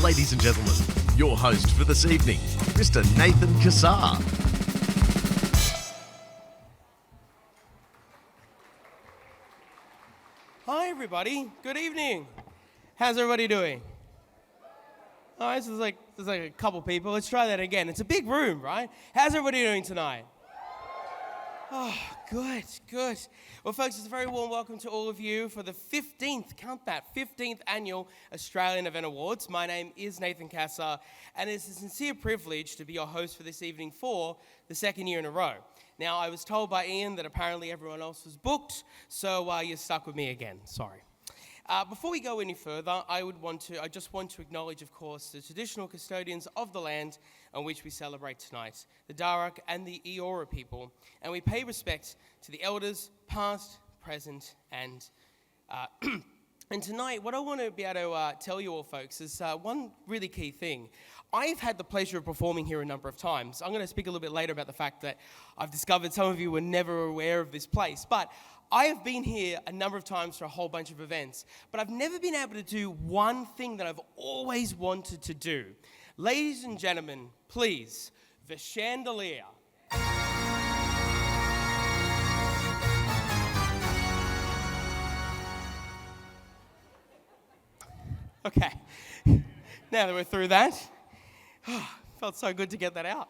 Ladies and gentlemen, your host for this evening, Mr. Nathan Kassar. Hi everybody, good evening. How's everybody doing? All right, so there's like a couple people. Let's try that again. It's a big room, right? How's everybody doing tonight? Oh, good. Well, folks, it's a very warm welcome to all of you for the 15th, count that, 15th Annual Australian Event Awards. My name is Nathan Kassar, and it's a sincere privilege to be your host for this evening for the second year in a row. Now, I was told by Ian that apparently everyone else was booked, so you're stuck with me again. Sorry. Before we go any further, I just want to acknowledge, of course, the traditional custodians of the land on which we celebrate tonight, the Darug and the Eora people, and we pay respect to the elders, past, present, and and tonight, what I want to be able to tell you all, folks, is one really key thing. I've had the pleasure of performing here a number of times. I'm going to speak a little bit later about the fact that I've discovered some of you were never aware of this place, but I have been here a number of times for a whole bunch of events, but I've never been able to do one thing that I've always wanted to do. Ladies and gentlemen, please, the chandelier. Okay, now that we're through that, felt so good to get that out.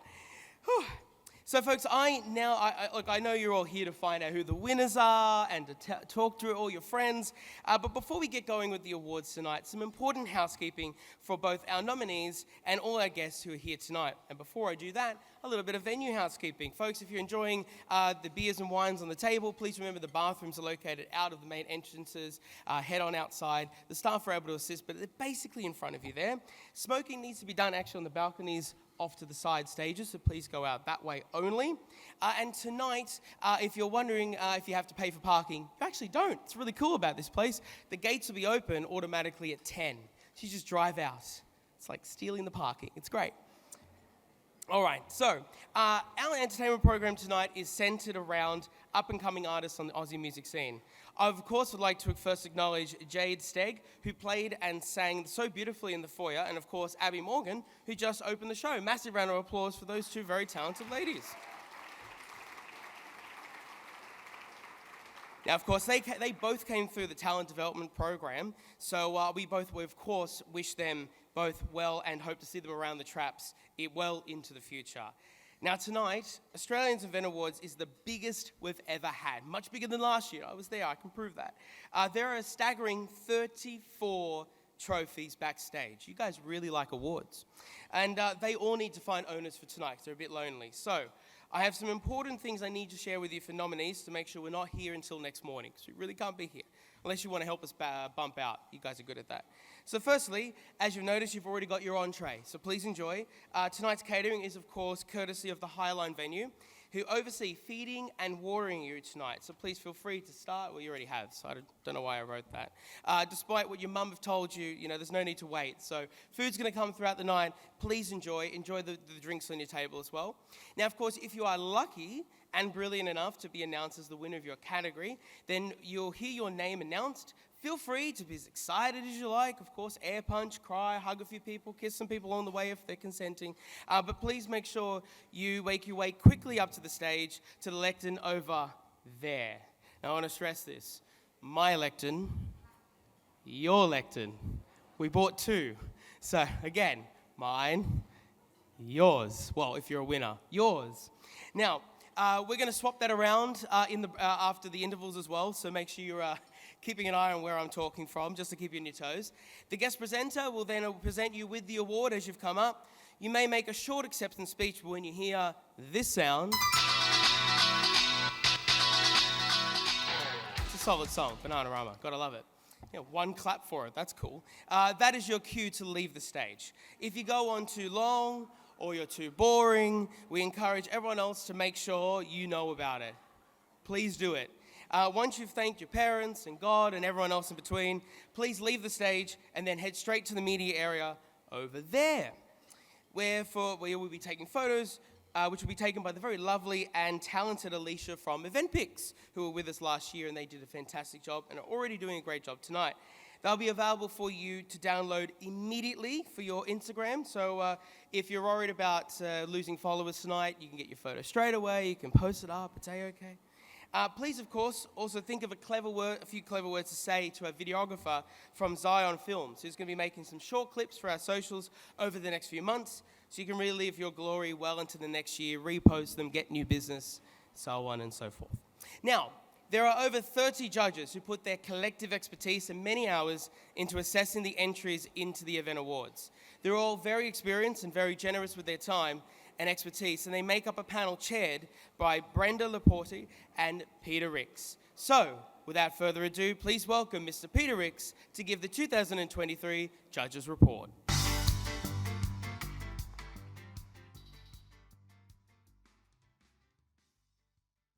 So, folks, I know you're all here to find out who the winners are and to talk to all your friends. But before we get going with the awards tonight, some important housekeeping for both our nominees and all our guests who are here tonight. And before I do that, a little bit of venue housekeeping. Folks, if you're enjoying the beers and wines on the table, please remember the bathrooms are located out of the main entrances. Head on outside. The staff are able to assist, but they're basically in front of you there. Smoking needs to be done actually on the balconies off to the side stages, so please go out that way only. And tonight, if you're wondering if you have to pay for parking, you actually don't. It's really cool about this place. The gates will be open automatically at 10. So you just drive out. It's like stealing the parking. It's great. All right, so our entertainment program tonight is centered around up-and-coming artists on the Aussie music scene. I, of course, would like to first acknowledge Jade Steg, who played and sang so beautifully in the foyer, and, of course, Abby Morgan, who just opened the show. Massive round of applause for those two very talented ladies. Now, of course, they both came through the talent development program, so we of course, wish them both well and hope to see them around the traps well into the future. Now, tonight, Australians Event Awards is the biggest we've ever had. Much bigger than last year. I was there, I can prove that. There are a staggering 34 trophies backstage. You guys really like awards. And they all need to find owners for tonight because they're a bit lonely. So, I have some important things I need to share with you for nominees to make sure we're not here until next morning, because we really can't be here, unless you want to help us bump out. You guys are good at that. So firstly, as you've noticed, you've already got your entree, so please enjoy. Tonight's catering is, of course, courtesy of the Highline venue, who oversee feeding and watering you tonight. So please feel free to start. Well, you already have, so I don't know why I wrote that. Despite what your mum have told you, there's no need to wait. So food's going to come throughout the night. Please enjoy the drinks on your table as well. Now, of course, if you are lucky and brilliant enough to be announced as the winner of your category, then you'll hear your name announced. Feel free to be as excited as you like. Of course, air punch, cry, hug a few people, kiss some people on the way if they're consenting. But please make sure you make your way quickly up to the stage to the lectern over there. Now, I want to stress this. My lectern, your lectern. We bought two. So, again, mine, yours. Well, if you're a winner, yours. Now, we're going to swap that around after the intervals as well, so make sure you're keeping an eye on where I'm talking from, just to keep you on your toes. The guest presenter will then present you with the award as you've come up. You may make a short acceptance speech, but when you hear this sound, it's a solid song, Bananarama, gotta love it. One clap for it, that's cool. That is your cue to leave the stage. If you go on too long or you're too boring, we encourage everyone else to make sure you know about it. Please do it. Once you've thanked your parents and God and everyone else in between, please leave the stage and then head straight to the media area over there, where we'll be taking photos, which will be taken by the very lovely and talented Alicia from Eventpics, who were with us last year, and they did a fantastic job and are already doing a great job tonight. They'll be available for you to download immediately for your Instagram. So if you're worried about losing followers tonight, you can get your photo straight away. You can post it up. It's A-okay. Please, of course, also think of a few clever words to say to our videographer from Zion Films, who's going to be making some short clips for our socials over the next few months, so you can relive your glory well into the next year, repost them, get new business, so on and so forth. Now, there are over 30 judges who put their collective expertise and many hours into assessing the entries into the event awards. They're all very experienced and very generous with their time and expertise, and they make up a panel chaired by Brenda Laporte and Peter Ricks. So, without further ado, please welcome Mr. Peter Ricks to give the 2023 Judges Report.